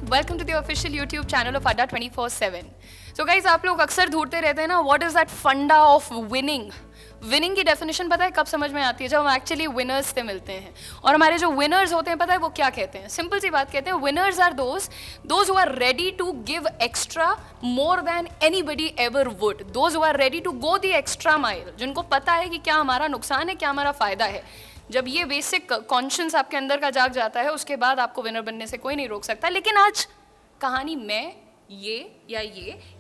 Welcome to the official YouTube channel of Adda 24/7। So guys, आप लोग अक्सर ढूंढते रहते हैं ना, व्हाट इज दैट फंडा ऑफ विनिंग। विनिंग की डेफिनेशन पता है कब समझ में आती है? जब हम एक्चुअली विनर्स से मिलते हैं। और हमारे जो विनर्स होते हैं, पता है वो क्या कहते हैं? सिंपल सी बात कहते हैं, winners are those who are ready to give extra more than anybody ever would, those who are ready to go the extra mile, जिनको पता है कि क्या हमारा नुकसान है, क्या हमारा फायदा है। जब ये बेसिक कॉन्शियस आपके अंदर का जाग जाता है, उसके बाद आपको विनर बनने से कोई नहीं रोक सकता। लेकिन आज कहानी मैं, ये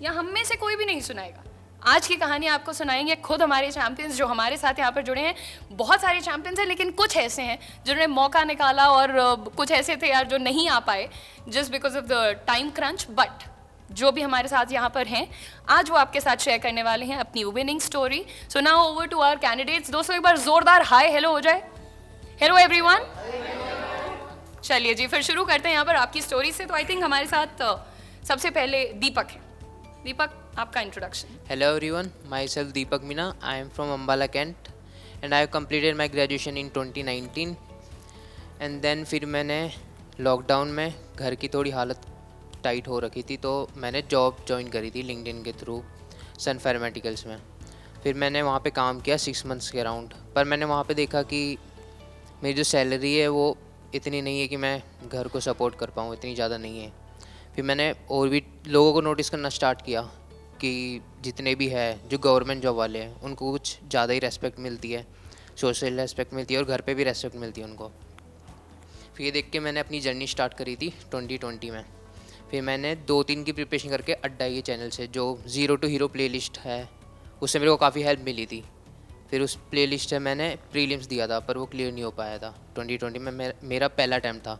या हम में से कोई भी नहीं सुनाएगा। आज की कहानी आपको सुनाएंगे खुद हमारे चैंपियंस जो हमारे साथ यहाँ पर जुड़े हैं। बहुत सारे चैंपियंस हैं, लेकिन कुछ ऐसे हैं जिन्होंने मौका निकाला और कुछ ऐसे थे यार जो नहीं आ पाए just because of the time crunch. But जो भी हमारे साथ यहाँ पर हैं, आज वो आपके साथ शेयर करने वाले हैं अपनी winning story. So now over to our candidates. दोस्तों, एक बार जोरदार हाय हेलो हो जाए। Hello everyone. चलिए जी, फिर शुरू करते हैं यहाँ पर आपकी स्टोरी से। तो आई थिंक हमारे साथ सबसे पहले दीपक है। दीपक, आपका introduction. Hello everyone, myself Deepak Meena. I am from Ambala, Kent, and I have completed my graduation in 2019. And then फिर मैंने लॉकडाउन में घर की थोड़ी हालत टाइट हो रखी थी, तो मैंने जॉब ज्वाइन करी थी लिंक्डइन के थ्रू सन फार्मास्यूटिकल्स में। फिर मैंने वहाँ पे काम किया 6 मंथ्स के अराउंड। पर मैंने वहाँ पे देखा कि मेरी जो सैलरी है वो इतनी नहीं है कि मैं घर को सपोर्ट कर पाऊँ, इतनी ज़्यादा नहीं है। फिर मैंने और भी लोगों को नोटिस करना स्टार्ट किया कि जितने भी है जो गवर्नमेंट जॉब वाले हैं, उनको कुछ ज़्यादा ही रेस्पेक्ट मिलती है, सोशल रेस्पेक्ट मिलती है और घर पे भी रेस्पेक्ट मिलती है उनको। फिर ये देख के मैंने अपनी जर्नी स्टार्ट करी थी 2020 में। फिर मैंने 2-3 की प्रिपरेशन करके अड्डा ये चैनल से जो ज़ीरो टू हीरो प्लेलिस्ट है, उससे मेरे को काफ़ी हेल्प मिली थी। फिर उस प्लेलिस्ट से मैंने प्रीलिम्स दिया था, पर वो क्लियर नहीं हो पाया था 2020 में। मेरा पहला अटैम्प्ट था।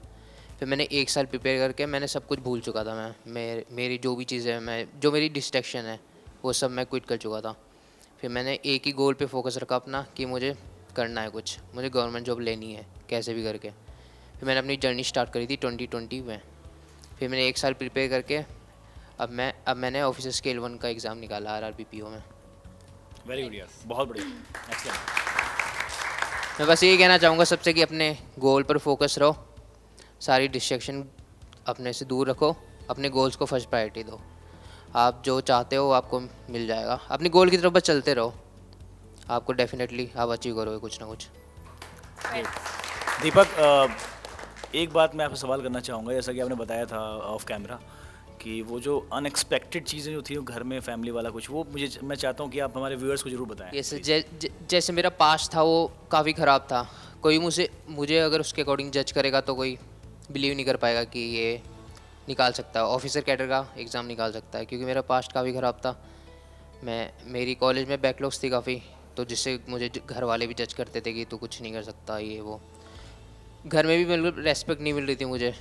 फिर मैंने 1 साल प्रिपेयर करके मैंने सब कुछ भूल चुका था। मेरी जो भी चीज़ें जो मेरी डिस्ट्रैक्शन है वो सब मैं क्विट कर चुका था। फिर मैंने एक ही गोल पे फोकस रखा अपना कि मुझे करना है कुछ, मुझे गवर्नमेंट जॉब लेनी है कैसे भी करके। फिर मैंने अपनी जर्नी स्टार्ट करी थी 2020 में। फिर मैंने 1 साल प्रिपेयर करके अब मैंने ऑफिसर स्केल 1 का एग्ज़ाम निकाला RRBPO में। वेरी गुड यार, बहुत बढ़िया, एक्सीलेंट। मैं बस यही कहना चाहूँगा सबसे कि अपने गोल पर फोकस रहो, सारी डिस्ट्रैक्शन अपने से दूर रखो, अपने गोल्स को फर्स्ट प्रायोरिटी दो। आप जो चाहते हो आपको मिल जाएगा। अपनी गोल की तरफ बस चलते रहो, आपको डेफिनेटली आप अचीव करोगे कुछ ना कुछ। दीपक, एक बात मैं आपसे सवाल करना चाहूँगा। जैसा कि आपने बताया था ऑफ कैमरा कि वो जो अनएक्सपेक्टेड चीज़ें जो थी घर में, फैमिली वाला कुछ, वो मैं चाहता हूँ कि आप हमारे व्यूअर्स को ज़रूर बताएं। जैसे मेरा पास्ट था वो काफ़ी ख़राब था। कोई मुझे अगर उसके अकॉर्डिंग जज करेगा तो कोई बिलीव नहीं कर पाएगा कि ये निकाल सकता है, ऑफिसर कैडर का एग्ज़ाम निकाल सकता है, क्योंकि मेरा पास्ट काफ़ी ख़राब था। मेरी कॉलेज में बैकलॉग्स थी काफ़ी, तो जिससे मुझे घर वाले भी जज करते थे कि तू कुछ नहीं कर सकता, ये वो। घर में भी बिल्कुल रेस्पेक्ट नहीं मिल रही थी मुझे,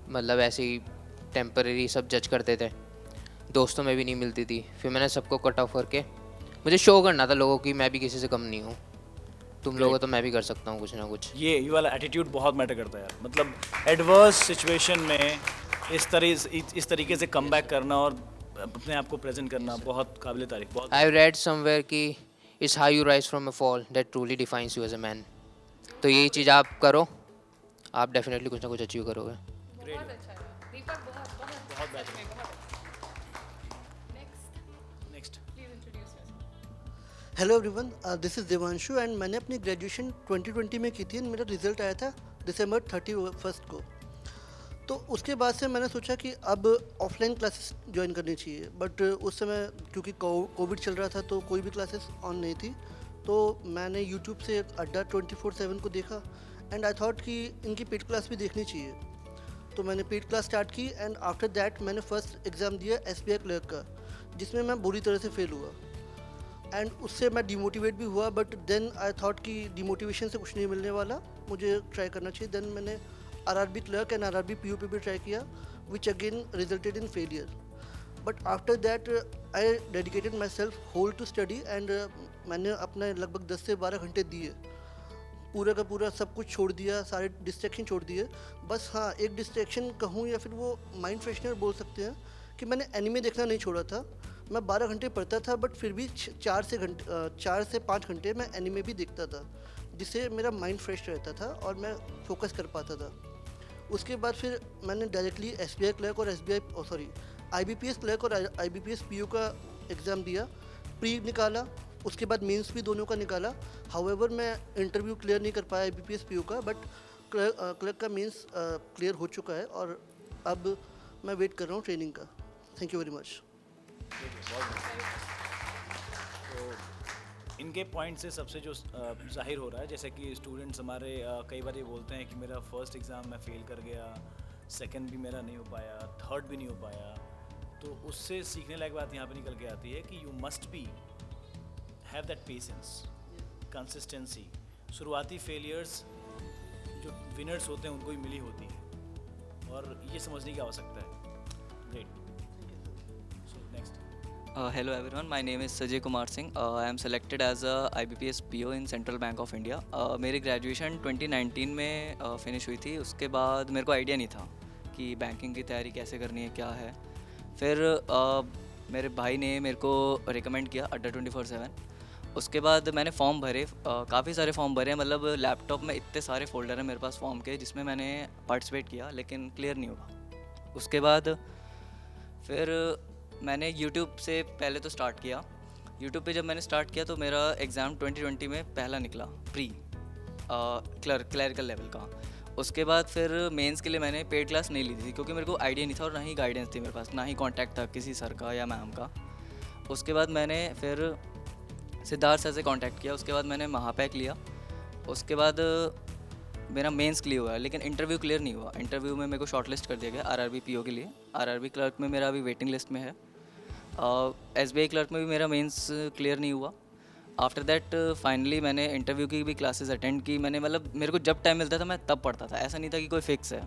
मतलब ऐसे ही टेम्परेरी सब जज करते थे। दोस्तों में भी नहीं मिलती थी। फिर मैंने सबको कट ऑफ करके मुझे शो करना था लोगों की मैं भी किसी से कम नहीं हूँ, तुम लोगों तो मैं भी कर सकता हूँ कुछ ना कुछ। ये वाला एटीट्यूड बहुत मैटर करता है यार। मतलब एडवर्स सिचुएशन में इस तरीके से कम बैक करना और अपने आप को प्रेजेंट करना बहुत काबिल तारीफ। बहुत आई रेड समवेयर कि it's how you rise from a fall that truly defines you as a man. तो यही चीज़ आप करो, आप डेफिनेटली कुछ ना कुछ अचीव करोगे। बहुत अच्छा है दीपक, बहुत बेहतरीन। Next. Please introduce yourself. Hello everyone, this is Devanshu and मैंने अपनी ग्रेजुएशन 2020 में की थी एंड मेरा रिज़ल्ट आया था दिसंबर 31 को। तो उसके बाद से मैंने सोचा कि अब ऑफलाइन क्लासेस ज्वाइन करनी चाहिए, बट उस समय क्योंकि कोविड चल रहा था तो कोई भी क्लासेस ऑन नहीं थी। तो मैंने यूट्यूब से अड्डा 24/7 को देखा एंड आई थॉट कि इनकी पेड क्लास भी देखनी चाहिए। तो मैंने पेड क्लास स्टार्ट की एंड आफ्टर दैट मैंने फर्स्ट एग्ज़ाम दिया SBI क्लर्क का, जिसमें मैं बुरी तरह से फेल हुआ एंड उससे मैं डिमोटिवेट भी हुआ। बट देन आई थॉट कि डिमोटिवेशन से कुछ नहीं मिलने वाला, मुझे ट्राई करना चाहिए। देन मैंने RRB clerk and RRB PO पे भी ट्राई किया, which again resulted in failure. But after that I dedicated myself whole to study and मैंने अपने लगभग 10 से 12 घंटे दिए, पूरा का पूरा सब कुछ छोड़ दिया, सारे डिस्ट्रैक्शन छोड़ दिए। बस हाँ, एक डिस्ट्रैक्शन कहूँ या फिर वो माइंड फ्रेशनर बोल सकते हैं कि मैंने एनिमे देखना नहीं छोड़ा था। मैं 12 घंटे पढ़ता था, बट फिर भी 4 से 5 घंटे मैं एनिमे भी देखता था, जिससे मेरा माइंड फ्रेश रहता था और मैं फोकस कर पाता था। उसके बाद फिर मैंने डायरेक्टली SBI क्लर्क और IBPS क्लर्क और IBPS PO का एग्ज़ाम दिया, प्री निकाला, उसके बाद मेंस भी दोनों का निकाला। हाउएवर मैं इंटरव्यू क्लियर नहीं कर पाया IBPS PO का, बट क्लर्क का मेंस क्लियर हो चुका है और अब मैं वेट कर रहा हूँ ट्रेनिंग का। Thank you very much. तो इनके पॉइंट से सबसे जो जाहिर हो रहा है, जैसे कि स्टूडेंट्स हमारे कई बार ये बोलते हैं कि मेरा फर्स्ट एग्ज़ाम मैं फ़ेल कर गया, सेकंड भी मेरा नहीं हो पाया, थर्ड भी नहीं हो पाया, तो उससे सीखने लायक बात यहाँ पे निकल के आती है कि you must be have that patience, consistency. शुरुआती फेलियर्स जो विनर्स होते हैं उनको ही मिली होती है, और ये समझने की आवश्यकता है। Great. So next. Hello everyone, my name is Sajay Kumar Singh. I am selected as a IBPS PO in Central Bank of India. मेरी ग्रेजुएशन 2019 में फिनिश हुई थी। उसके बाद मेरे को आइडिया नहीं था कि बैंकिंग की तैयारी कैसे करनी है, क्या है। फिर मेरे भाई ने मेरे को रिकमेंड किया अड्डा 24/7। उसके बाद मैंने फॉर्म भरे, काफ़ी सारे फॉर्म भरे, मतलब लैपटॉप में इतने सारे फोल्डर हैं मेरे पास फॉर्म के, जिसमें मैंने पार्टिसिपेट किया लेकिन क्लियर नहीं हुआ। उसके बाद फिर मैंने यूट्यूब से पहले तो स्टार्ट किया। यूट्यूब पे जब मैंने स्टार्ट किया तो मेरा एग्ज़ाम 2020 में पहला निकला, प्री क्लरिकल लेवल का। उसके बाद फिर मेंस के लिए मैंने पेड क्लास नहीं ली थी, क्योंकि मेरे को आइडिया नहीं था और ना ही गाइडेंस थी मेरे पास, ना ही कांटेक्ट था किसी सर का या मैम का। उसके बाद मैंने फिर सिद्धार्थ सर से कांटेक्ट किया। उसके बाद मैंने महापैक लिया। उसके बाद मेरा मेंस क्लियर हुआ, लेकिन इंटरव्यू क्लियर नहीं हुआ। इंटरव्यू में मेरे को शॉर्टलिस्ट कर दिया गया RRB PO के लिए। RRB क्लर्क में मेरा अभी वेटिंग लिस्ट में है। SBI क्लर्क में भी मेरा मेंस क्लियर नहीं हुआ। आफ्टर दैट फाइनली मैंने इंटरव्यू की भी क्लासेस अटेंड की। मैंने मतलब मेरे को जब टाइम मिलता था मैं तब पढ़ता था, ऐसा नहीं था कि कोई फिक्स है।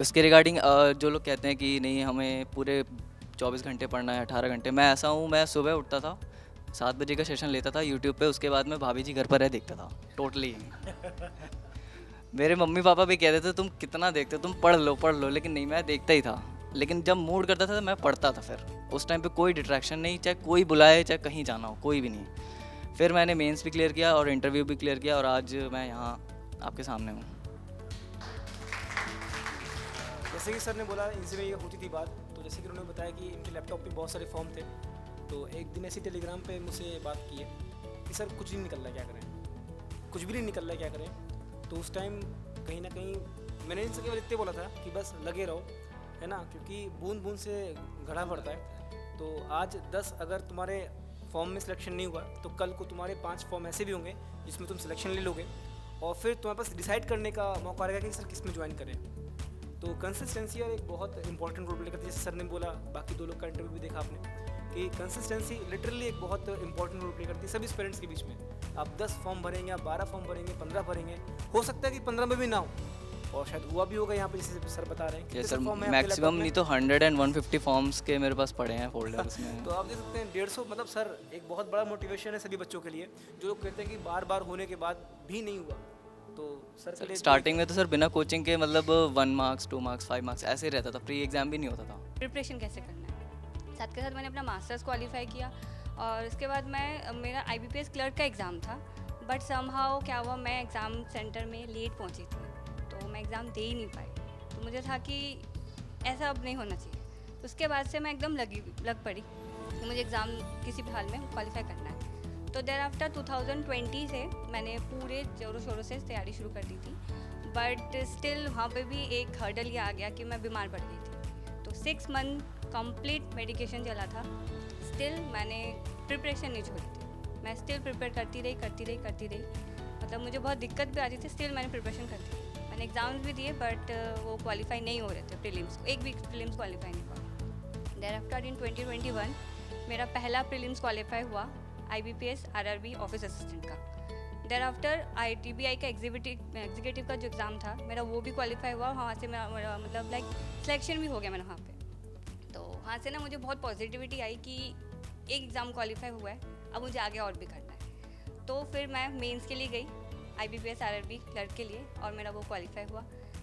उसके रिगार्डिंग जो लोग कहते हैं कि नहीं हमें पूरे 24 घंटे पढ़ना है, 18 घंटे, मैं ऐसा हूँ, मैं सुबह उठता था 7 बजे का सेशन लेता था यूट्यूब पे। उसके बाद मैं भाभी जी घर पर रह देखता था टोटली। मेरे मम्मी पापा भी कहते थे तुम कितना देखते हो, तुम पढ़ लो, लेकिन नहीं, मैं देखता ही था। लेकिन जब मूड करता था तो मैं पढ़ता था। फिर उस टाइम पे कोई डिस्ट्रैक्शन नहीं, चाहे कोई बुलाए, चाहे कहीं जाना हो, कोई भी नहीं। फिर मैंने मेंस भी क्लियर किया और इंटरव्यू भी क्लियर किया, और आज मैं यहाँ आपके सामने हूँ। जैसे कि सर ने बोला इनसे में ये होती थी बात, तो जैसे कि उन्होंने बताया कि इनके लैपटॉप पे बहुत सारे फॉर्म थे, तो एक दिन ऐसी टेलीग्राम पे मुझसे बात की है कि सर कुछ नहीं निकल रहा है, क्या करें, कुछ भी नहीं निकल रहा है, क्या करें। तो उस टाइम कहीं ना कहीं मैंने इनसे केवल इतने बोला था कि बस लगे रहो, है ना, क्योंकि बूंद बूंद से घड़ा भरता है। तो आज 10 अगर तुम्हारे फॉर्म में सिलेक्शन नहीं हुआ तो कल को तुम्हारे 5 फॉर्म ऐसे भी होंगे जिसमें तुम सिलेक्शन ले लोगे, और फिर तुम्हारे पास डिसाइड करने का मौका रहेगा कि सर किस में ज्वाइन करें। तो कंसिस्टेंसी और एक बहुत इंपॉर्टेंट रोल प्ले करती है। जैसे सर ने बोला, बाकी 2 लोग का इंटरव्यू भी देखा आपने, कि कंसिस्टेंसी लिटरली एक बहुत इंपॉर्टेंट रोल प्ले करती है सभी पेरेंट्स के बीच में। आप 10 फॉर्म भरेंगे, आप 12 फॉर्म भरेंगे, 15 भरेंगे, हो सकता है कि 15 में भी ना हो, और शायद हुआ भी होगा यहाँ पे, जैसे सर बता रहे हैं। सर मैक्सिमम नहीं तो 100 and 150 फॉर्म्स के मेरे पास पड़े हैं फोल्डर उसमें। तो आप देख सकते हैं 150, मतलब सर एक बहुत बड़ा मोटिवेशन है सभी बच्चों के लिए, जो लोग कहते हैं कि बार बार होने के बाद भी नहीं हुआ। तो सर स्टार्टिंग में तो सर बिना कोचिंग के मतलब 1 मार्क्स 2 मार्क्स 5 मार्क्स ऐसे ही रहता था, प्री एग्जाम भी नहीं होता था। प्रिपरेशन कैसे करना है, साथ के साथ मैंने अपना मास्टर्स क्वालिफाई किया, और उसके बाद मेरा IBPS क्लर्क का एग्ज़ाम था, बट समहाउ क्या हुआ, मैं एग्ज़ाम सेंटर में लेट पहुंची थी, तो मैं एग्ज़ाम दे ही नहीं पाई। तो मुझे था कि ऐसा अब नहीं होना चाहिए। उसके बाद से मैं एकदम लग पड़ी कि मुझे एग्ज़ाम किसी भी हाल में क्वालिफाई करना है। तो देर आफ्टर 2020 से मैंने पूरे जोरों शोरों से तैयारी शुरू कर दी थी, बट स्टिल वहाँ पे भी एक हर्डल ये आ गया कि मैं बीमार पड़ गई थी। तो 6 मंथ कंप्लीट मेडिकेशन चला था, स्टिल मैंने प्रिपरेशन नहीं छोड़ी थी। मैं स्टिल प्रिपेयर करती रही, मतलब मुझे बहुत दिक्कत भी आती थी, स्टिल मैंने प्रिपरेशन करती थी। मैंने एग्ज़ाम्स भी दिए, बट वो क्वालिफाई नहीं हो रहे थे प्रीलिम्स, एक भी प्रीलिम्स क्वालिफाई नहीं हुआ। देयर आफ्टर इन 2021 मेरा पहला प्रीलिम्स क्वालिफाई हुआ IBPS RRB ऑफिस असिस्टेंट का। देयर आफ्टर ITBI का एग्जीक्यूटिव का जो एग्ज़ाम था मेरा, वो भी क्वालिफाई हुआ, वहाँ से मेरा मतलब लाइक सिलेक्शन भी हो गया मैंने वहाँ पे। तो वहाँ से ना मुझे बहुत पॉजिटिविटी आई कि एक एग्ज़ाम क्वालिफाई हुआ है, अब मुझे आगे और भी करना है। तो फिर मैं मेंस के लिए गई IBPS RRB क्लर्क के लिए, और मेरा वो क्वालिफाई हुआ।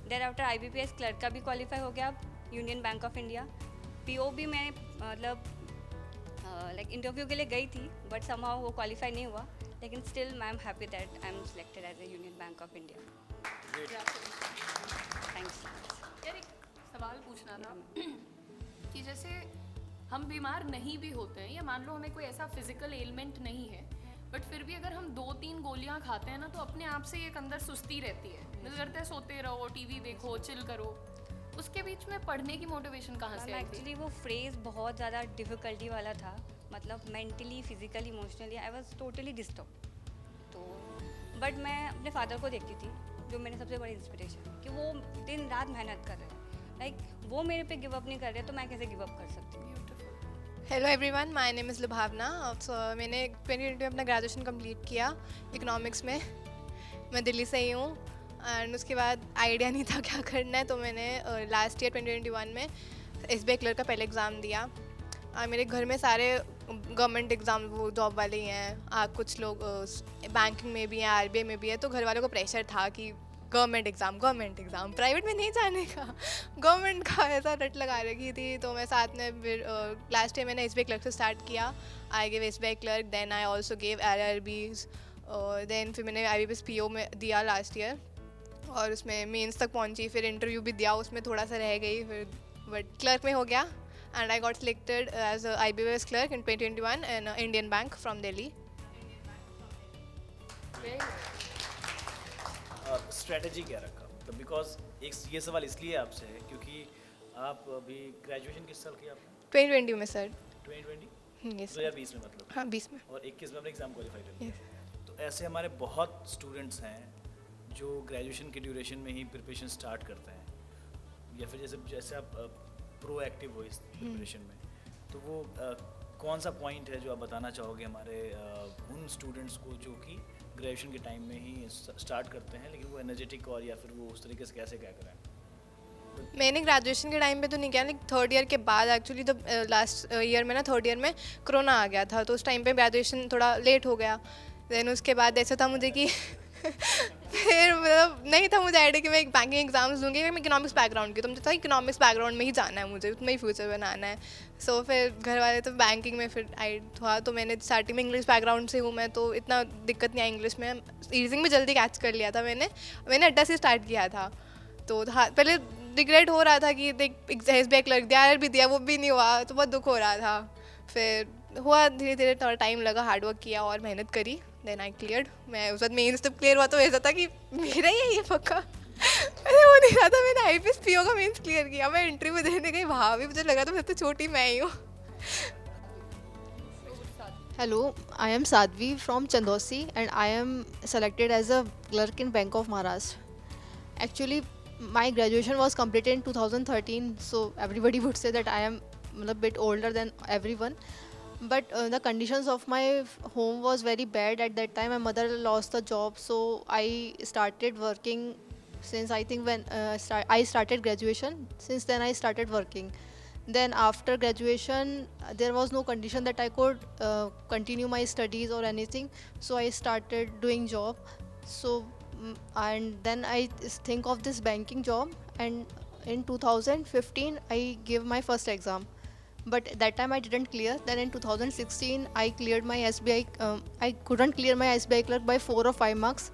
देयर आफ्टर IBPS क्लर्क का भी क्वालिफाई हो गया, union Bank of India. PO भी मैं मतलब लाइक इंटरव्यू के लिए गई थी, बट समहाउ वो क्वालिफाई नहीं हुआ, लेकिन still I am happy that I am selected as a Union Bank of India. Thanks. यार एक सवाल पूछना था कि जैसे हम बीमार नहीं भी होते हैं या मान लो हमें कोई ऐसा फिजिकल एलिमेंट नहीं है, बट फिर भी अगर हम 2-3 गोलियां खाते हैं ना तो अपने आप से एक अंदर सुस्ती रहती है, दिल करता है सोते रहो, टीवी देखो, चिल करो। उसके बीच में पढ़ने की मोटिवेशन कहाँ से आई थी? एक्चुअली वो फ्रेज बहुत ज़्यादा डिफ़िकल्टी वाला था, मतलब mentally, physically, emotionally I was totally disturb. तो बट मैं अपने फादर को देखती थी, जो मेरे सबसे बड़ी इंस्पिरेशन, कि वो दिन रात मेहनत कर रहे हैं, लाइक वो मेरे पे गिव अप नहीं कर रहे, तो मैं कैसे गिव अप कर सकती हूँ। Hello everyone, my name is लुभावना। सो मैंने 2020 में अपना ग्रेजुएशन कंप्लीट किया इकोनॉमिक्स में। मैं दिल्ली से ही हूँ एंड उसके बाद आइडिया नहीं था क्या करना है, तो मैंने लास्ट ईयर 2021 में SBI क्लर्क का पहले एग्ज़ाम दिया। मेरे घर में सारे गवर्नमेंट एग्ज़ाम वो जॉब वाले ही हैं, कुछ लोग बैंकिंग में भी हैं, RBI में भी है, तो घर वालों को प्रेशर था कि गवर्नमेंट एग्ज़ाम, प्राइवेट में नहीं जाने का, गवर्नमेंट का ऐसा रट लगा रखी थी। तो मैं साथ में फिर लास्ट ईयर मैंने SBI क्लर्क से स्टार्ट किया। I give SBI clerk, then I also give RRBs, then फिर मैंने IBPS PO में दिया लास्ट ईयर और उसमें मेंस तक पहुंची, फिर इंटरव्यू भी दिया, उसमें थोड़ा सा रह गई, फिर बट क्लर्क में हो गया and I got selected as IBPS clerk in 2021 in Indian Bank from Delhi. Strategy क्या रखा? तो बिकॉज एक ये सवाल इसलिए आपसे है क्योंकि आप अभी ग्रेजुएशन किस साल की आपने? 2020 में सर। 2020? यस 2020 में मतलब? हाँ 20 में। और 21 में अपने एग्ज़ाम क्वालिफाई कर लिया। तो ऐसे हमारे बहुत स्टूडेंट्स हैं जो ग्रेजुएशन के ड्यूरेशन में ही प्रिपरेशन स्टार्ट करते हैं, या फिर जैसे आप प्रोएक्टिव हो इस प्रिपरेशन में, तो वो कौन सा पॉइंट है जो आप बताना चाहोगे हमारे उन स्टूडेंट्स को जो कि ग्रेजुएशन के टाइम में ही स्टार्ट करते हैं, लेकिन वो एनर्जेटिक और या फिर वो उस तरीके से कैसे क्या करें? मैंने ग्रेजुएशन के टाइम पे तो नहीं किया, लेकिन थर्ड ईयर के बाद एक्चुअली तो लास्ट ईयर में ना थर्ड ईयर में कोरोना आ गया था, तो उस टाइम पे ग्रेजुएशन थोड़ा लेट हो गया। देन उसके बाद ऐसा था मुझे कि फिर मतलब नहीं था मुझे आइडिया कि मैं एक बैंकिंग एग्जाम्स दूंगी, मैं इकोनॉमिक्स बैकग्राउंड की, तो मुझे था इकोनॉमिक्स बैकग्राउंड में ही जाना है, मुझे उसमें ही फ्यूचर बनाना है। सो फिर घर वाले तो बैंकिंग में फिर आई हुआ, तो मैंने स्टार्टिंग में इंग्लिश बैकग्राउंड से हूँ मैं, तो इतना दिक्कत नहीं आई इंग्लिश में, रीजनिंग भी जल्दी कैच कर लिया था मैंने अड्डा से स्टार्ट किया था। तो हाँ पहले रिग्रेट हो रहा था कि देख SBI क्लर्क दिया, RRB दिया, वो भी नहीं हुआ, तो बहुत दुख हो रहा था। फिर हुआ धीरे धीरे, थोड़ा टाइम लगा, हार्डवर्क किया और मेहनत करी, देन आई क्लियर्ड। मैं उस वक्त मेंस जब क्लियर हुआ तो ऐसा था कि मेरा ही है ये पक्का। मैंने वो नहीं रहा था, मैंने IBPS PO का मेंस क्लियर किया। मैं इंटरव्यू देने गई, वहाँ भी मुझे लगा था सबसे छोटी मैं ही हूँ। Hello, I am Sadhvi from Chandosi and I am selected as a clerk in Bank of Maharashtra. Actually, my graduation was completed in 2013, so everybody would say that I am a bit older than everyone. But the conditions of my home was very bad at that time. My mother lost the job, so I started working since I think when I started graduation. Since then I started working. Then after graduation, there was no condition that I could continue my studies or anything, so I started doing job. So and then I think of this banking job, and in 2015 I gave my first exam, but that time I didn't clear. Then in 2016 I cleared my SBI. I couldn't clear my SBI clerk by 4 or 5 marks.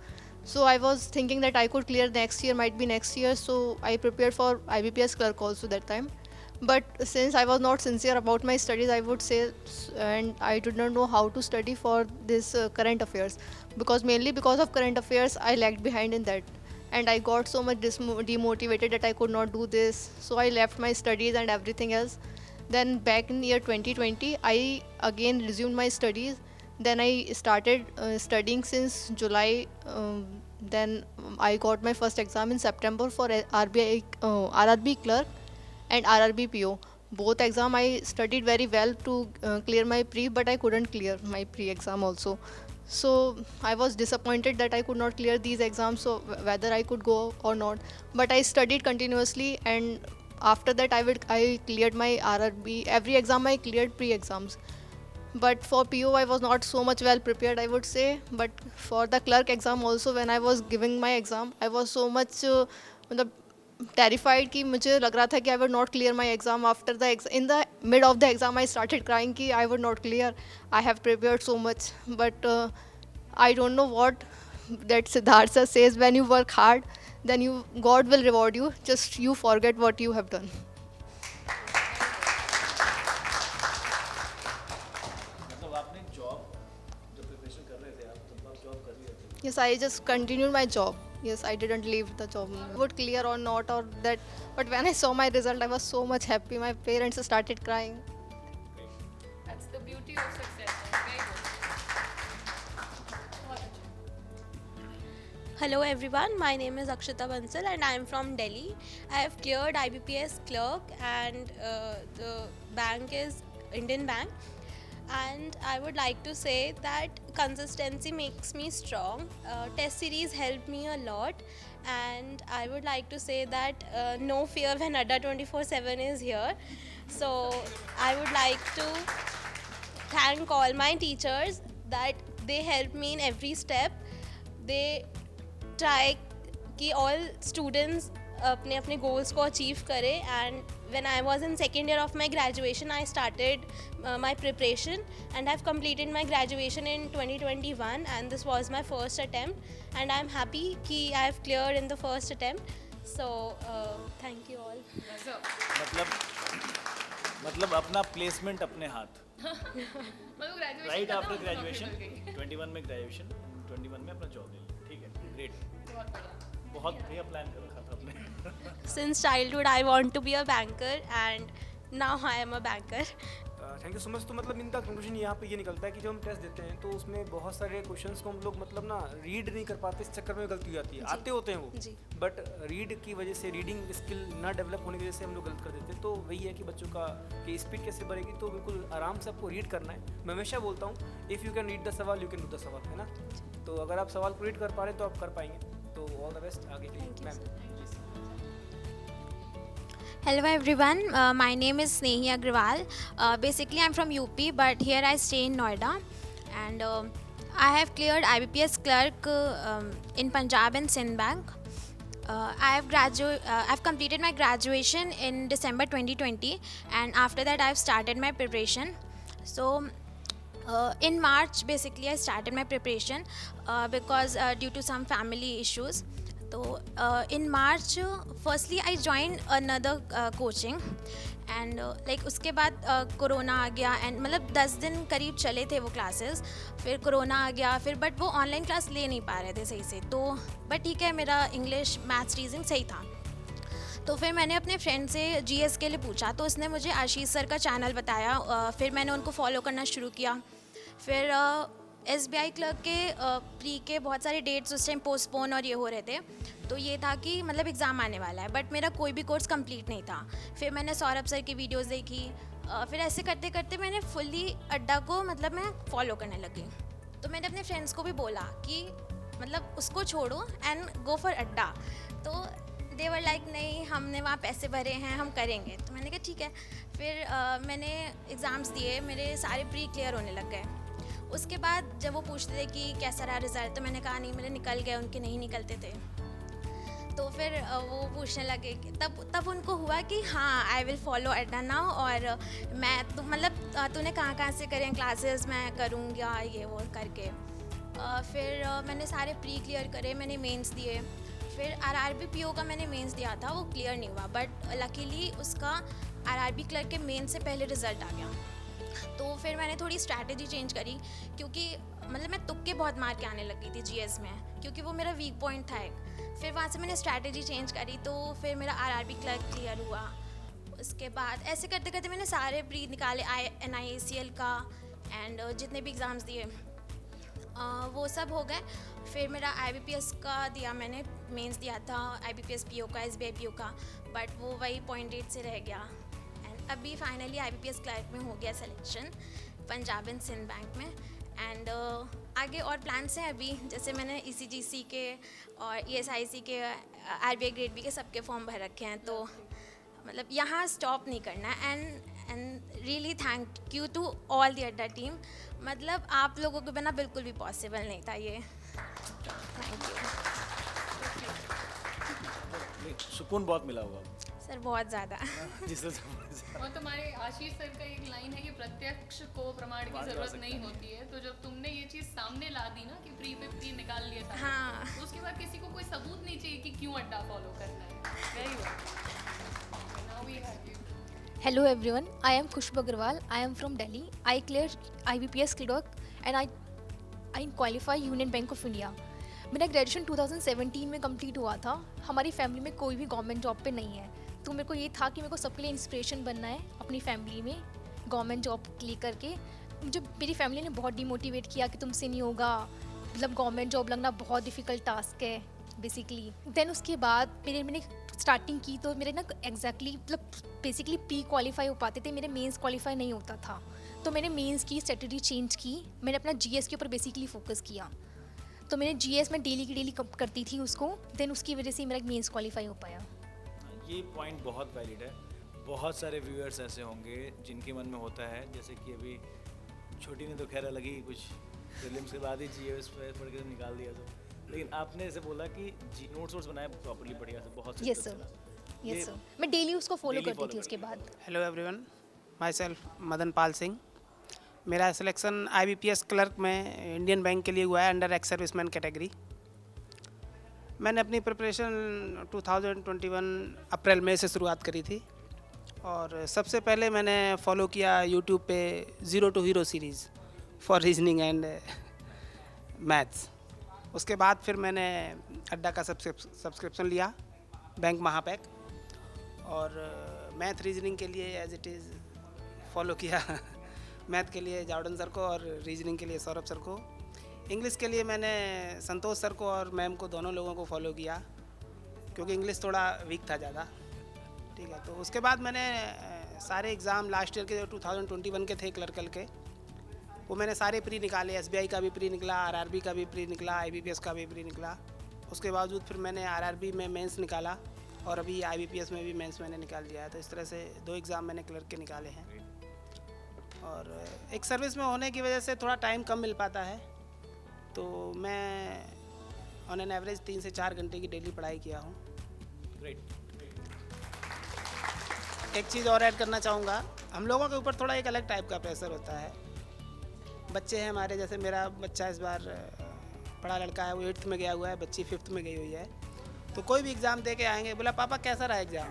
So I was thinking that I could clear next year, might be next year. So I prepared for IBPS clerk also that time. But since I was not sincere about my studies, I would say, and I did not know how to study for this current affairs, because mainly because of current affairs I lagged behind in that, and I got so much demotivated that I could not do this. So I left my studies and everything else. Then back in year 2020, I again resumed my studies. Then I started studying since July. Then I got my first exam in September for RRB clerk and RRB PO. Both exam I studied very well to clear my pre, but I couldn't clear my pre exam also. So I was disappointed that I could not clear these exams, so whether I could go or not. But I studied continuously, and after that I cleared my RRB. Every exam I cleared pre exams. But for PO I was not so much well prepared, I would say. But for the clerk exam also, when I was giving my exam, I was so much terrified कि मुझे लग रहा था कि I would not clear my exam. After the in the mid of the exam I started crying कि I would not clear. I have prepared so much, but I don't know what that Siddhartha says, when you work hard, then God will reward you. Just you forget what you have done. मतलब आपने job जब preparation कर रहे थे आप तब आप job कर रहे थे? Yes, I just continued my job. Yes, I didn't leave the job. Would clear or not or that. But when I saw my result, I was so much happy. My parents started crying. That's the beauty of success. Very good. Hello everyone, my name is Akshita Bansal and I am from Delhi. I have cleared IBPS clerk and the bank is Indian Bank. And I would like to say that consistency makes me strong. Test series helped me a lot, and I would like to say that no fear when Adda 24/7 is here. So I would like to thank all my teachers that they helped me in every step. They try कि all students अपने अपने goals को achieve करें. And when I was in second year of my graduation, I started my preparation and I've completed my graduation in 2021, and this was my first attempt, and I'm happy कि I've cleared in the first attempt. So thank you all. मतलब अपना placement अपने हाथ मतलब graduation right after graduation 21 में graduation 21 में अपना job ले लिया. ठीक है, ग्रेट. बहुत बढ़िया प्लान कर रखा था आपने. Since childhood I want to be a banker and now I am a banker. Thank you so much. तो मतलब इनका कंक्लूजन यहाँ पे ये निकलता है कि जब हम टेस्ट देते हैं तो उसमें बहुत सारे क्वेश्चंस को हम लोग मतलब ना रीड नहीं कर पाते, इस चक्कर में गलती हो जाती है. आते होते हैं वो, बट रीड की वजह से, रीडिंग स्किल ना डेवलप होने की वजह से हम लोग गलत कर देते हैं. तो वही है कि बच्चों का कि स्पीड कैसे बढ़ेगी, तो बिल्कुल आराम से आपको रीड करना है. मैं हमेशा बोलता हूँ if you can read the सवाल यू कैन डू द सवाल, है ना. तो अगर आप सवाल को रीड कर पा रहे हैं तो आप कर पाएंगे. तो ऑल द बेस्ट आगे के लिए. Ma'am Hello everyone, my name is Snehi Agrawal. Basically I'm from UP, but here I stay in Noida, and I have cleared IBPS clerk in Punjab and Sindh Bank. I've completed my graduation in December 2020, and after that I've started my preparation. So in March basically I started my preparation because due to some family issues. तो in March firstly I joined another coaching, and like उसके बाद corona आ गया, and मतलब 10 दिन करीब चले थे वो क्लासेस. फिर कोरोना आ गया, फिर बट वो ऑनलाइन क्लास ले नहीं पा रहे थे सही से. तो बट ठीक है, मेरा इंग्लिश मैथ्स रीजनिंग सही था. तो फिर मैंने अपने फ्रेंड से GS के लिए पूछा, तो उसने मुझे आशीष सर का चैनल बताया. फिर मैंने उनको फॉलो करना शुरू किया. फिर SBI क्लर्क के प्री के बहुत सारे डेट्स उस टाइम पोस्टपोन और ये हो रहे थे. तो ये था कि मतलब एग्ज़ाम आने वाला है, बट मेरा कोई भी कोर्स कंप्लीट नहीं था. फिर मैंने सौरभ सर की वीडियोस देखी. फिर ऐसे करते करते मैंने फुल्ली अड्डा को मतलब मैं फॉलो करने लगी. तो मैंने अपने फ्रेंड्स को भी बोला कि मतलब उसको छोड़ो एंड गो फॉर अड्डा. तो दे वर लाइक नहीं, हमने वहाँ पैसे भरे हैं, हम करेंगे. तो मैंने कहा ठीक है. फिर मैंने एग्ज़ाम्स दिए, मेरे सारे प्री क्लियर होने लग गए. उसके बाद जब वो पूछते थे कि कैसा रहा रिज़ल्ट, तो मैंने कहा नहीं मेरे निकल गए, उनके नहीं निकलते थे. तो फिर वो पूछने लगे कि तब उनको हुआ कि हाँ आई विल फॉलो अड्डा नाउ, और मैं तो मतलब तूने कहाँ से करें क्लासेस, मैं करूँगा ये वो करके. फिर मैंने सारे प्री क्लियर करे, मैंने मेंस दिए. फिर RRB PO का मैंने मेंस दिया था, वो क्लियर नहीं हुआ, बट लकीली उसका RRB क्लर्क के मेंस से पहले रिज़ल्ट आ गया. तो फिर मैंने थोड़ी स्ट्रैटेजी चेंज करी, क्योंकि मतलब मैं तुक्के बहुत मार के आने लगी थी GS में, क्योंकि वो मेरा वीक पॉइंट था एक. फिर वहाँ से मैंने स्ट्रैटेजी चेंज करी, तो फिर मेरा RRB क्लर्क क्लियर हुआ. उसके बाद ऐसे करते करते मैंने सारे प्री निकाले, NIACL का एंड जितने भी एग्ज़ाम्स दिए वो सब हो गए. फिर मेरा IBPS का दिया, मैंने मेंस दिया था IBPS PO का, SBI PO का, बट वो वही 0.8 से रह गया. एंड अभी फाइनली IBPS क्लर्क में हो गया selection Punjab and Sind Bank में. एंड आगे और प्लान्स हैं अभी, जैसे मैंने ECGC के और ESIC के RBI ग्रेड B के सबके फॉर्म भर रखे हैं. तो मतलब यहाँ स्टॉप नहीं करना. And really thank you to all the Adda team. मतलब आप लोगों के बिना बिल्कुल भी पॉसिबल नहीं था ये. Thank you. सुकून बहुत मिला होगा. सर बहुत ज़्यादा जिस तरह से और तुम्हारे आशीष सर का एक लाइन है कि प्रत्यक्ष को प्रमाण की प्रमाण जा जरूरत सकता नहीं है। होती है, तो जब तुमने ये चीज सामने ला दी ना कि प्री पे प्री निकाल लिया था, हाँ। तो उसके बाद किसी को कोई सबूत नहीं चाहिए कि क्यों अड्डा फॉलो करना है। Very good, now we have you. Hello everyone, I am Khushbu Agarwal. I am from Delhi. I cleared IBPS clerk and I qualify Union Bank of India. मेरा ग्रेजुएशन 2017 में कंप्लीट हुआ था। हमारी फैमिली में कोई भी गवर्नमेंट जॉब पे नहीं है, तो मेरे को ये था कि मेरे को सबके लिए इंस्पिरेशन बनना है अपनी फैमिली में गवर्नमेंट जॉब लेकर के। मुझे मेरी फैमिली ने बहुत डिमोटिवेट किया कि तुमसे नहीं होगा, मतलब गवर्नमेंट जॉब लगना बहुत डिफ़िकल्ट टास्क है बेसिकली। देन उसके बाद मैंने स्टार्टिंग की तो मेरे ना एग्जैक्टली मतलब बेसिकली प्री क्वालिफाई हो पाते थे, मेरे मेंस क्वालिफाई नहीं होता था। तो मैंने मेंस की स्ट्रेटजी चेंज की, मैंने अपना जीएस के ऊपर बेसिकली फोकस किया। तो मैंने जीएस में डेली की डेली करती थी उसको, देन उसकी वजह से मेरा मेंस क्वालिफाई हो पाया। ये पॉइंट बहुत वैलिड है। बहुत सारे व्यूअर्स ऐसे होंगे जिनके मन में होता है, जैसे कि अभी छोटी ने तो खैर अलग ही कुछ प्रीलिम्स के बाद ही जीएस पे पढ़ के निकाल दिया, तो लेकिन आपने ऐसे बोला कि नोट्स बनाए प्रॉपर्ली बढ़िया से, बहुत यस सर, यस सर, मैं डेली उसको फॉलो करती थी उसके बाद। Hello everyone, myself Madan Pal Singh. मेरा सिलेक्शन IBPS क्लर्क में इंडियन बैंक के लिए हुआ है अंडर एक्स सर्विसमैन कैटेगरी। मैंने अपनी प्रिपरेशन 2021 अप्रैल मई से शुरुआत करी थी और सबसे पहले मैंने फॉलो किया यूट्यूब पे zero to hero series for reasoning and maths. उसके बाद फिर मैंने अड्डा का सब्सक्रिप्शन लिया, बैंक महापैक, और मैथ रीजनिंग के लिए एज इट इज़ फॉलो किया मैथ के लिए जार्डन सर को और रीजनिंग के लिए सौरभ सर को। इंग्लिश के लिए मैंने संतोष सर को और मैम को, दोनों लोगों को फॉलो किया क्योंकि इंग्लिश थोड़ा वीक था ज़्यादा। ठीक है, तो उसके बाद मैंने सारे एग्ज़ाम लास्ट ईयर के जो 2021 के थे क्लर्कल के, वो मैंने सारे प्री निकाले। SBI का भी प्री निकला, RRB का भी प्री निकला, IBPS का भी प्री निकला। उसके बावजूद फिर मैंने RRB में मेंस निकाला और अभी IBPS में भी मेंस मैंने निकाल दिया है। तो इस तरह से 2 एग्ज़ाम मैंने क्लर्क के निकाले हैं। और एक सर्विस में होने की वजह से थोड़ा टाइम कम मिल पाता है, तो मैं ऑन एन एवरेज 3 से 4 घंटे की डेली पढ़ाई किया हूँ। ग्रेट। एक चीज़ और ऐड करना चाहूँगा, हम लोगों के ऊपर थोड़ा एक अलग टाइप का प्रेशर होता है। बच्चे हैं हमारे, जैसे मेरा बच्चा इस बार बड़ा लड़का है, वो 8th में गया हुआ है, बच्ची 5th में गई हुई है। तो कोई भी एग्ज़ाम दे के आएंगे, बोला पापा कैसा रहा एग्ज़ाम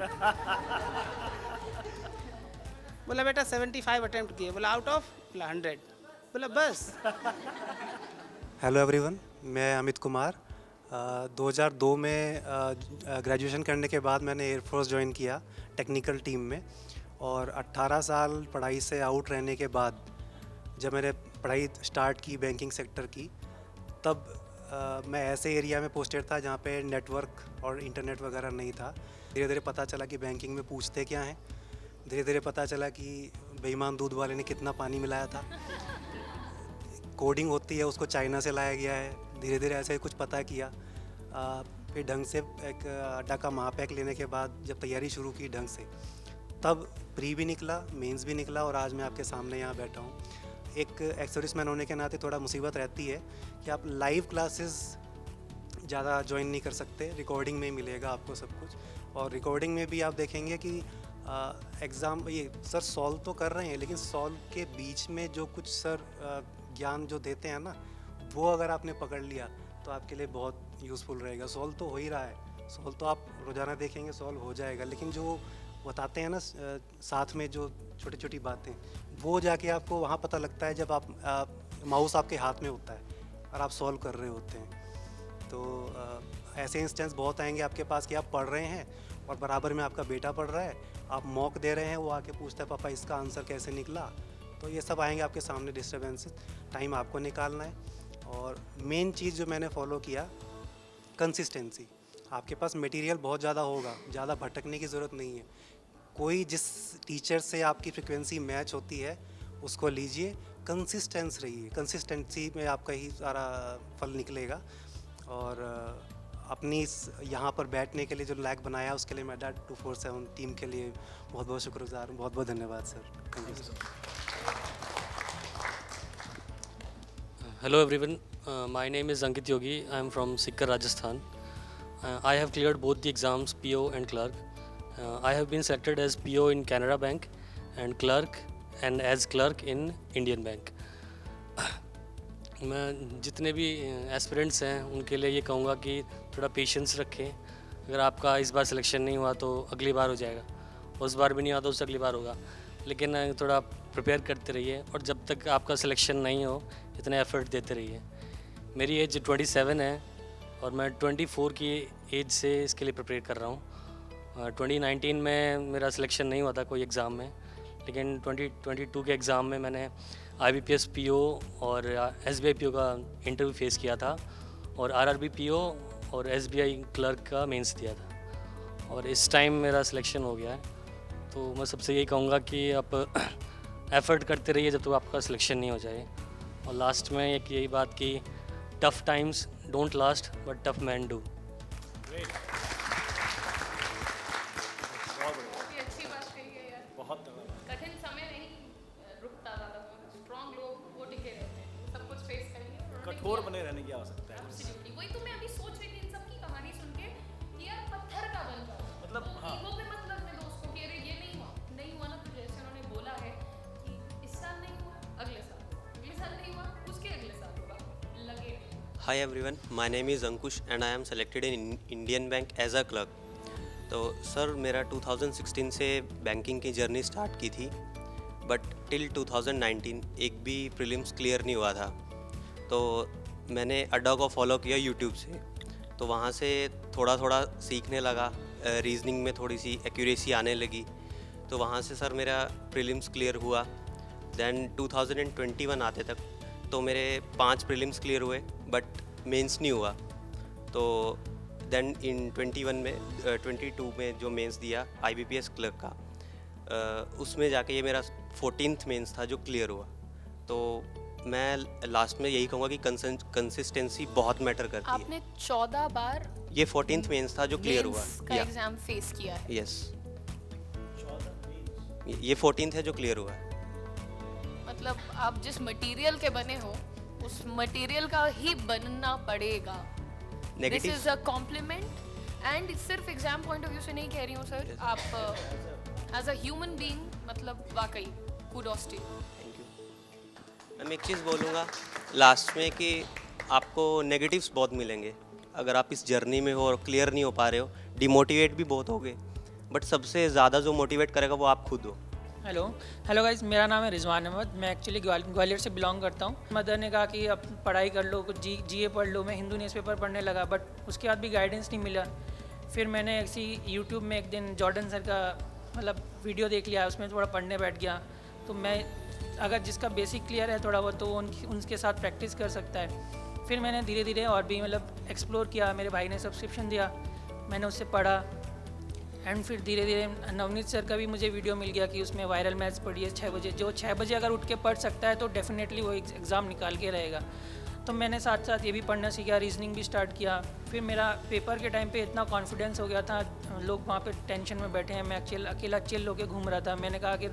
बोला बेटा 75 अटेम्प्ट किए। बोला आउट ऑफ, बोला 100। बोला बस। हेलो एवरीवन, मैं अमित कुमार। 2002 में ग्रेजुएशन करने के बाद मैंने एयरफोर्स ज्वाइन किया टेक्निकल टीम में, और 18 साल पढ़ाई से आउट रहने के बाद जब मैंने पढ़ाई स्टार्ट की बैंकिंग सेक्टर की, तब मैं ऐसे एरिया में पोस्टेड था जहाँ पे नेटवर्क और इंटरनेट वगैरह नहीं था। धीरे धीरे पता चला कि बैंकिंग में पूछते क्या हैं, धीरे धीरे पता चला कि बेईमान दूध वाले ने कितना पानी मिलाया था, कोडिंग होती है उसको चाइना से लाया गया है। धीरे धीरे ऐसे कुछ पता किया, फिर ढंग से एक अड्डा का महापैक लेने के बाद जब तैयारी शुरू की ढंग से, तब प्री भी निकला, मेंस भी निकला, और आज मैं आपके सामने यहाँ बैठा हूँ। एक एक्स सर्विसमैन होने के नाते थोड़ा मुसीबत रहती है कि आप लाइव क्लासेस ज़्यादा ज्वाइन नहीं कर सकते, रिकॉर्डिंग में मिलेगा आपको सब कुछ। और रिकॉर्डिंग में भी आप देखेंगे कि एग्ज़ाम ये सर सॉल्व तो कर रहे हैं, लेकिन सॉल्व के बीच में जो कुछ सर ज्ञान जो देते हैं ना, वो अगर आपने पकड़ लिया तो आपके लिए बहुत यूज़फुल रहेगा। सॉल्व तो हो ही रहा है, सॉल्व तो आप रोज़ाना देखेंगे सॉल्व हो जाएगा, लेकिन जो बताते हैं ना साथ में जो छोटी छोटी बातें, वो जाके आपको वहाँ पता लगता है जब आप माउस आपके हाथ में होता है और आप सॉल्व कर रहे होते हैं। तो ऐसे इंस्टेंस बहुत आएंगे आपके पास कि आप पढ़ रहे हैं और बराबर में आपका बेटा पढ़ रहा है, आप मॉक दे रहे हैं, वो आके पूछता है पापा इसका आंसर कैसे निकला। तो ये सब आएंगे आपके सामने डिस्टर्बेंसेस, टाइम आपको निकालना है। और मेन चीज़ जो मैंने फॉलो किया, कंसिस्टेंसी। आपके पास मटेरियल बहुत ज़्यादा होगा, ज़्यादा भटकने की ज़रूरत नहीं है। कोई जिस टीचर से आपकी फ्रिक्वेंसी मैच होती है उसको लीजिए, कंसिस्टेंस रहिए, कंसिस्टेंसी में आपका ही सारा फल निकलेगा। और अपनी यहाँ पर बैठने के लिए जो लायक बनाया उसके लिए मैं अड्डा 247 टीम के लिए बहुत बहुत शुक्रगुजार हूँ। बहुत बहुत धन्यवाद sir, thank you sir. Hello everyone, my name is Ankit Yogi. I am from Sikar, Rajasthan. I have cleared both the exams, PO and clerk, I have been selected as PO in Canara Bank and clerk and as clerk in Indian Bank. मैं जितने भी aspirants हैं उनके लिए ये कहूँगा कि थोड़ा पेशेंस रखें. अगर आपका इस बार सिलेक्शन नहीं हुआ तो अगली बार हो जाएगा, उस बार भी नहीं हुआ तो उससे अगली बार होगा. लेकिन थोड़ा प्रिपेयर करते रहिए और जब तक आपका सिलेक्शन नहीं हो इतने एफर्ट देते रहिए. मेरी एज 27 है और मैं 24 की एज से इसके लिए प्रिपेयर कर रहा हूँ. 2019 में मेरा सिलेक्शन नहीं हुआ था कोई एग्ज़ाम में, लेकिन 2022 के एग्ज़ाम में मैंने IBPS PO और SBI PO का इंटरव्यू फेस किया था और RRB PO और SBI क्लर्क का मेंस दिया था और इस टाइम मेरा सिलेक्शन हो गया है. तो मैं सबसे यही कहूँगा कि आप एफ़र्ट करते रहिए जब तक आपका सिलेक्शन नहीं हो जाए. और लास्ट में एक यही बात कि tough times don't last but tough man do. अच्छी बात कही है यार. बहुत तगड़ा. कठिन समय नहीं रुकता ज़्यादा, स्ट्रॉन्ग लोग वो टिके रहते हैं, सब कुछ फेस करेंगे. कठोर बने रहने की आवश्यकता है. Absolutely. वही तो मैं अभी सोच रही थी इन सब की कहानी सुन के कि यार पत्थर का बन जाओ. मतलब तो हाँ. ईगो पे मतलब में दोस्तों कि अरे ये नहीं हुआ ना, तो जैसे उन्होंने बोला है कि इस साल नहीं हुआ अगले साल नहीं हुआ उसके अगले साल होगा, लगे. Hi everyone, my name is Ankush and I am selected in Indian Bank as a clerk. तो सर मेरा 2016 से बैंकिंग की जर्नी स्टार्ट की थी, बट टिल 2019 एक भी प्रीलिम्स क्लियर नहीं हुआ था. तो मैंने अड्डा को फॉलो किया यूट्यूब से, तो वहाँ से थोड़ा सीखने लगा, रीजनिंग में थोड़ी सी एक्यूरेसी आने लगी. तो वहाँ से सर मेरा प्रीलिम्स क्लियर हुआ. देन 2021 आते तक तो मेरे 5 प्रीलिम्स क्लियर हुए बट मेंस नहीं हुआ. तो देन इन 22 में जो मेंस दिया IBPS क्लर्क का, उसमें जाके ये मेरा 14th मेंस था जो क्लियर हुआ. तो मैं लास्ट में यही कहूँगा कि कंसिस्टेंसी बहुत मैटर करती है. आपने 14 बार ये 14th मेंस था जो क्लियर हुआ. का एग्जाम फेस किया है. यस, ये 14th है जो क्लियर हुआ है. मतलब आप जिस मटेरियल के बने हो उस मटेरियल का ही बनना पड़ेगा. This is a compliment and सिर्फ एग्जाम पॉइंट ऑफ व्यू से नहीं कह रही हूँ सर. आप एज अ ह्यूमन बीइंग मतलब वाकई कुडोस टू. मैं एक चीज़ बोलूँगा लास्ट में कि आपको नेगेटिव्स बहुत मिलेंगे अगर आप इस जर्नी में हो और क्लियर नहीं हो पा रहे हो. डिमोटिवेट भी बहुत होगे, बट सबसे ज़्यादा जो मोटिवेट करेगा वो आप खुद हो. हेलो गाइस, मेरा नाम है रिजवान अहमद. मैं एक्चुअली ग्वालियर से बिलोंग करता हूँ. मदर ने कहा कि अब पढ़ाई कर लो, कुछ GA पढ़ लो. मैं हिंदू न्यूज़पेपर पढ़ने लगा, बट उसके बाद भी गाइडेंस नहीं मिला. फिर मैंने ऐसी यूट्यूब में एक दिन जॉर्डन सर का मतलब वीडियो देख लिया, उसमें थोड़ा पढ़ने बैठ गया. तो मैं अगर जिसका बेसिक क्लियर है थोड़ा बहुत तो उनके साथ प्रैक्टिस कर सकता है. फिर मैंने धीरे धीरे और भी मतलब एक्सप्लोर किया. मेरे भाई ने सब्सक्रिप्शन दिया, मैंने उससे पढ़ा. एंड फिर धीरे धीरे नवनीत सर का भी मुझे वीडियो मिल गया कि उसमें वायरल मैथ्स पढ़िए 6 बजे. जो 6 बजे अगर उठ के पढ़ सकता है तो डेफिनेटली वो एग्ज़ाम निकाल के रहेगा. तो मैंने साथ साथ ये भी पढ़ना सीखा, रीजनिंग भी स्टार्ट किया. फिर मेरा पेपर के टाइम पे इतना कॉन्फिडेंस हो गया था, लोग वहाँ पे टेंशन में बैठे हैं, मैं अकेला चिल होके घूम रहा था. मैंने कहा कि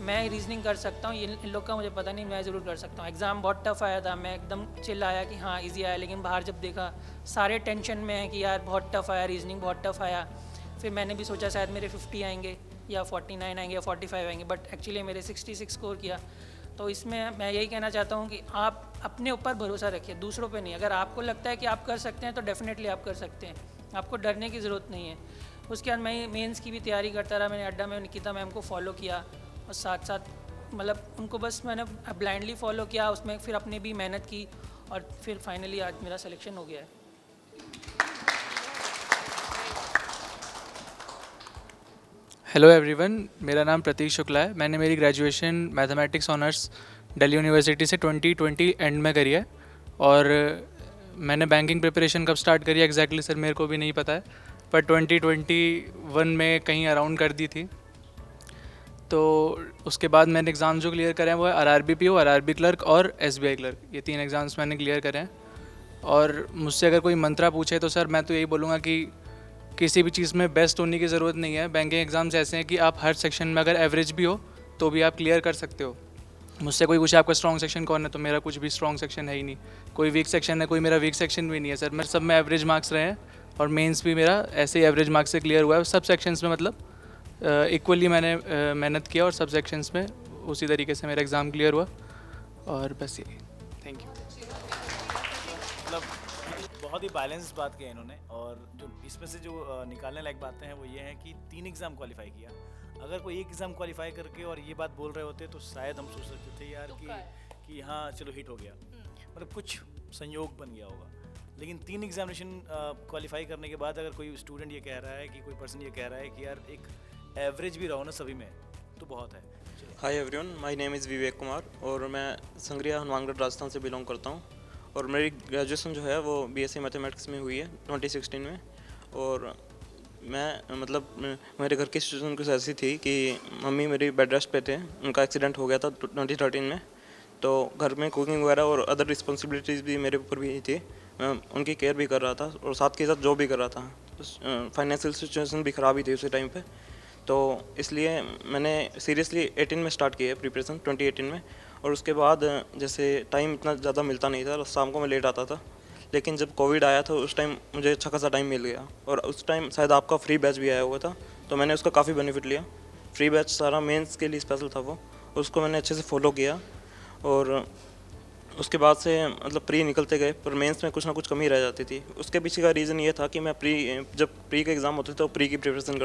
मैं रीजनिंग कर सकता हूँ, इन लोग का मुझे पता नहीं, मैं ज़रूर कर सकता हूँ. एग्ज़ाम बहुत टफ आया था, मैं एकदम चिल आया कि हाँ इजी आया, लेकिन बाहर जब देखा सारे टेंशन में है कि यार बहुत टफ आया, रीजनिंग बहुत टफ आया. फिर मैंने भी सोचा शायद मेरे 50 आएंगे या 49 आएंगे या 45 आएंगे, बट एक्चुअली मेरे 66 स्कोर किया. तो इसमें मैं यही कहना चाहता हूँ कि आप अपने ऊपर भरोसा रखिए, दूसरों पे नहीं. अगर आपको लगता है कि आप कर सकते हैं तो डेफिनेटली आप कर सकते हैं, आपको डरने की ज़रूरत नहीं है. उसके बाद मैं मेंस की भी तैयारी करता रहा. मैंने अड्डा में निकिता मैम को फॉलो किया और साथ साथ मतलब उनको बस मैंने ब्लाइंडली फॉलो किया. उसमें फिर अपने भी मेहनत की और फिर फाइनली आज मेरा सिलेक्शन हो गया है. हेलो एवरीवन, मेरा नाम प्रतीक शुक्ला है. मैंने मेरी graduation mathematics honours Delhi university से 2020 एंड में करी है. और मैंने बैंकिंग प्रिपरेशन कब स्टार्ट करी है एग्जैक्टली सर मेरे को भी नहीं पता है, पर 2021 में कहीं अराउंड कर दी थी. तो उसके बाद मैंने एग्ज़ाम जो क्लियर करे हैं वो है RRB PO, RRB क्लर्क और SBI क्लर्क. ये 3 एग्ज़ाम्स मैंने क्लियर करे हैं. और मुझसे अगर कोई मंत्रा पूछे तो सर मैं तो यही बोलूँगा कि किसी भी चीज़ में बेस्ट होने की ज़रूरत नहीं है. बैंकिंग एग्ज़ाम्स ऐसे हैं कि आप हर सेक्शन में अगर एवरेज भी हो तो भी आप क्लियर कर सकते हो. मुझसे कोई पूछे आपका स्ट्रॉन्ग सेक्शन कौन है, तो मेरा कुछ भी स्ट्रॉन्ग सेक्शन है ही नहीं. कोई वीक सेक्शन है, कोई मेरा वीक सेक्शन भी नहीं है सर. मेरे सब में एवरेज मार्क्स रहे हैं और मेंस भी मेरा ऐसे ही एवरेज मार्क्स से क्लियर हुआ है सब सेक्शंस में. मतलब इक्वली मैंने मेहनत किया और सब सेक्शंस में उसी तरीके से मेरा एग्ज़ाम क्लियर हुआ और बस यही। Thank you. मतलब बहुत ही बैलेंस बात की है इन्होंने, और जो इसमें से जो निकालने लायक बातें हैं वो ये हैं कि 3 एग्ज़ाम क्वालिफाई किया। अगर कोई एक एग्ज़ाम क्वालिफाई करके और ये बात बोल रहे होते तो शायद हम सोच सकते थे यार कि हाँ चलो हिट हो गया, मतलब कुछ संयोग बन गया होगा। लेकिन 3 एग्जामिनेशन क्वालिफाई करने के बाद अगर कोई स्टूडेंट ये कह रहा है कि कोई पर्सन ये कह रहा है कि यार एक एवरेज भी रहो ना सभी में, तो बहुत है। Hi everyone, my name is Vivek Kumar और मैं संग्रिया हनुमानगढ़ राजस्थान से बिलोंग करता हूँ। और मेरी ग्रेजुएशन जो है वो बीएससी मैथमेटिक्स में हुई है 2016 में। और मैं मतलब मेरे घर की सिचुएशन कुछ ऐसी थी कि मम्मी मेरी बेड रेस्ट पे थे, उनका एक्सीडेंट हो गया था 2013 में। तो घर में कुकिंग वगैरह और अदर रिस्पॉन्सिबिलिटीज़ भी मेरे ऊपर भी थी, मैं उनकी केयर भी कर रहा था और साथ के साथ जॉब भी कर रहा था। फाइनेंशियल सिचुएशन भी ख़राब ही थी उसी टाइम पे, तो इसलिए मैंने सीरियसली 18 में स्टार्ट किया है प्रिपरेशन 2018 में। और उसके बाद जैसे टाइम इतना ज़्यादा मिलता नहीं था, शाम को मैं लेट आता था। लेकिन जब कोविड आया था उस टाइम मुझे अच्छा खासा टाइम मिल गया, और उस टाइम शायद आपका फ्री बैच भी आया हुआ था, तो मैंने उसका काफ़ी बेनिफिट लिया। फ्री बैच सारा मेंस के लिए स्पेशल था वो, उसको मैंने अच्छे से फॉलो किया। और उसके बाद से मतलब प्री निकलते गए, पर मेंस में कुछ ना कुछ कमी रह जाती थी। उसके पीछे का रीज़न ये था कि मैं जब प्री के एग्ज़ाम होते थे तो प्री की प्रिपरेशन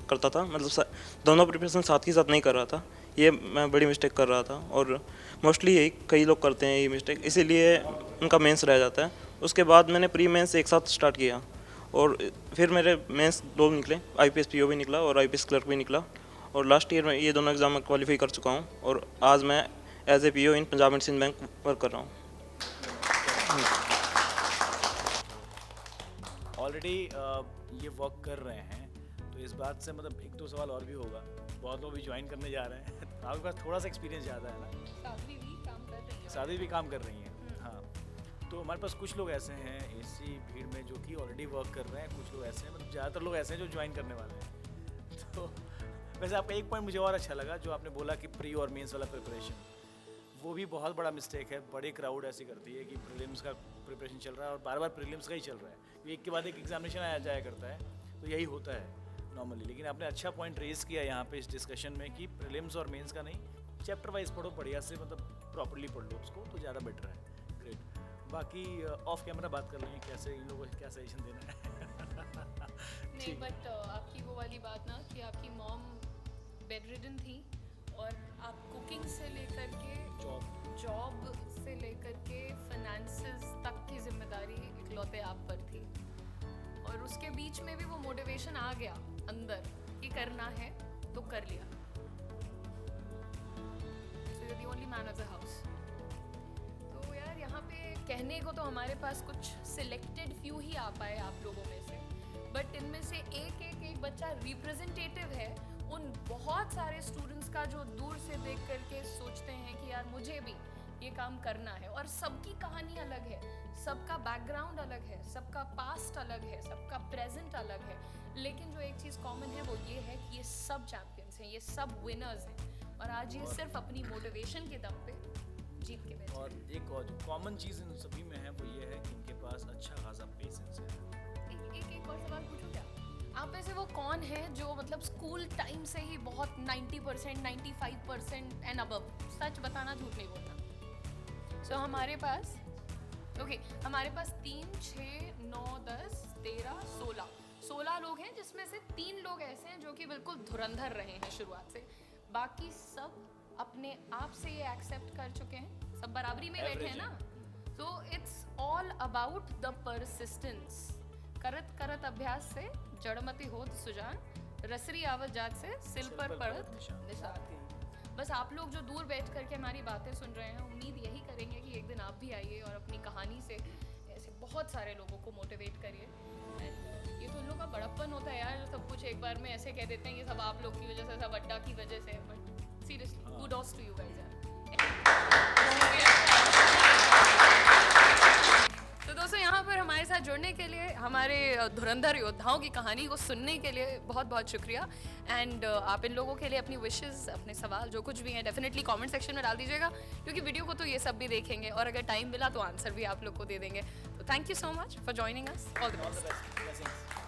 करता था, मतलब दोनों प्रिपरेशन साथ ही साथ नहीं कर रहा था। ये मैं बड़ी मिस्टेक कर रहा था, और मोस्टली यही कई लोग करते हैं ये मिस्टेक, इसीलिए उनका मेंस रह जाता है। उसके बाद मैंने प्री मेंस एक साथ स्टार्ट किया, और फिर मेरे मेंस 2 निकले, IPS PO भी निकला और IPS क्लर्क भी निकला। और लास्ट ईयर में ये दोनों एग्ज़ाम में क्वालिफाई कर चुका हूँ, और आज मैं as a PO in Punjab and Sind Bank work कर रहा हूँ। ऑलरेडी ये वर्क कर रहे हैं, तो इस बात से मतलब 1-2 सवाल और भी होगा। बहुत लोग भी ज्वाइन करने जा रहे हैं, आपके पास थोड़ा सा एक्सपीरियंस ज़्यादा है ना। साध्वी भी काम कर रही है। साध्वी भी काम कर रही हैं, हाँ। तो हमारे पास कुछ लोग ऐसे हैं इसी भीड़ में जो कि ऑलरेडी वर्क कर रहे हैं, कुछ लोग ऐसे हैं, मतलब ज़्यादातर लोग ऐसे हैं जो ज्वाइन करने वाले हैं। तो वैसे आपका एक पॉइंट मुझे और अच्छा लगा, जो आपने बोला कि प्री और मेंस वाला प्रिपरेशन, वो भी बहुत बड़ा मिस्टेक है। बड़ी क्राउड ऐसी करती है कि प्रीलिम्स का प्रिपरेशन चल रहा है और बार बार प्रीलिम्स का ही चल रहा है, एक के बाद एक एग्जामिनेशन आया जाया करता है, तो यही होता है नॉर्मली। लेकिन आपने अच्छा पॉइंट रेज किया यहाँ पे इस डिस्कशन में कि प्रीलिम्स और मेंस का नहीं, चैप्टर वाइज पढ़ो बढ़िया से, मतलब प्रॉपर्ली पढ़ लो उसको, तो ज़्यादा बेटर है। ग्रेट। बाकी ऑफ कैमरा बात कर लेंगे कैसे इन लोगों को क्या सजेशन देना है। नहीं, बट आपकी वो वाली बात ना कि आपकी मॉम बेड रिडन थी और आप कुकिंग से लेकर के जॉब से लेकर के फाइनेंसेस तक की जिम्मेदारी इकलौते आप पर थी, और उसके बीच में भी वो मोटिवेशन आ गया अंदर कि करना है तो कर लिया। So you're the only man of the house. तो यार यहाँ पे कहने को तो हमारे पास कुछ सिलेक्टेड फ्यू ही आ पाए आप लोगों में से, बट इनमें से एक बच्चा रिप्रेजेंटेटिव है उन बहुत सारे स्टूडेंट्स का जो दूर से देख करके सोचते हैं कि यार मुझे भी ये काम करना है। और सबकी कहानी अलग है, सबका बैकग्राउंड अलग है, सबका पास्ट अलग है, सबका प्रेजेंट अलग है, लेकिन जो एक चीज़ कॉमन है वो ये है कि ये सब चैंपियंस हैं, ये सब विनर्स हैं, और आज ये सिर्फ अपनी मोटिवेशन के दम पे जीत के बैठे। और एक और जो कॉमन चीज़ इन सभी में है वो ये है कि इनके पास अच्छा खासा पेशेंस है। एक और सवाल पूछूं क्या? आप में से वो कौन है जो मतलब स्कूल टाइम से ही बहुत 90%, 95% एंड अबव, सच बताना झूठ नहीं बोलना। सो हमारे पास हमारे पास 3, 6, 9, 10, 13, 16 लोग हैं, जिसमें से 3 लोग ऐसे हैं जो कि बिल्कुल धुरंधर रहे हैं शुरुआत से, बाकी सब अपने आप से ये एक्सेप्ट कर चुके हैं, सब बराबरी में बैठे हैं ना। तो it's all about the persistence. करत करत अभ्यास से जड़मति होत सुजान, रसरी आवत जात से सिल पर पड़त निशान। बस आप लोग जो दूर बैठ करके हमारी बातें सुन रहे हैं, उम्मीद यही करेंगे कि एक दिन आप भी आइए और अपनी कहानी से ऐसे बहुत सारे लोगों को मोटिवेट करिए। एंड ये तो इन लोगों का बड़प्पन होता है यार, सब कुछ एक बार में ऐसे कह देते हैं कि सब आप लोग की वजह से, सब अड्डा की वजह से, but seriously kudos to you guys यार। तो दोस्तों यहाँ पर हमारे साथ जुड़ने के लिए, हमारे धुरंधर योद्धाओं की कहानी को सुनने के लिए बहुत बहुत शुक्रिया। एंड आप इन लोगों के लिए अपनी विशेस, अपने सवाल जो कुछ भी हैं डेफिनेटली कमेंट सेक्शन में डाल दीजिएगा, क्योंकि वीडियो को तो ये सब भी देखेंगे और अगर टाइम मिला तो आंसर भी आप लोग को दे देंगे। तो thank you so much for joining us, all the best.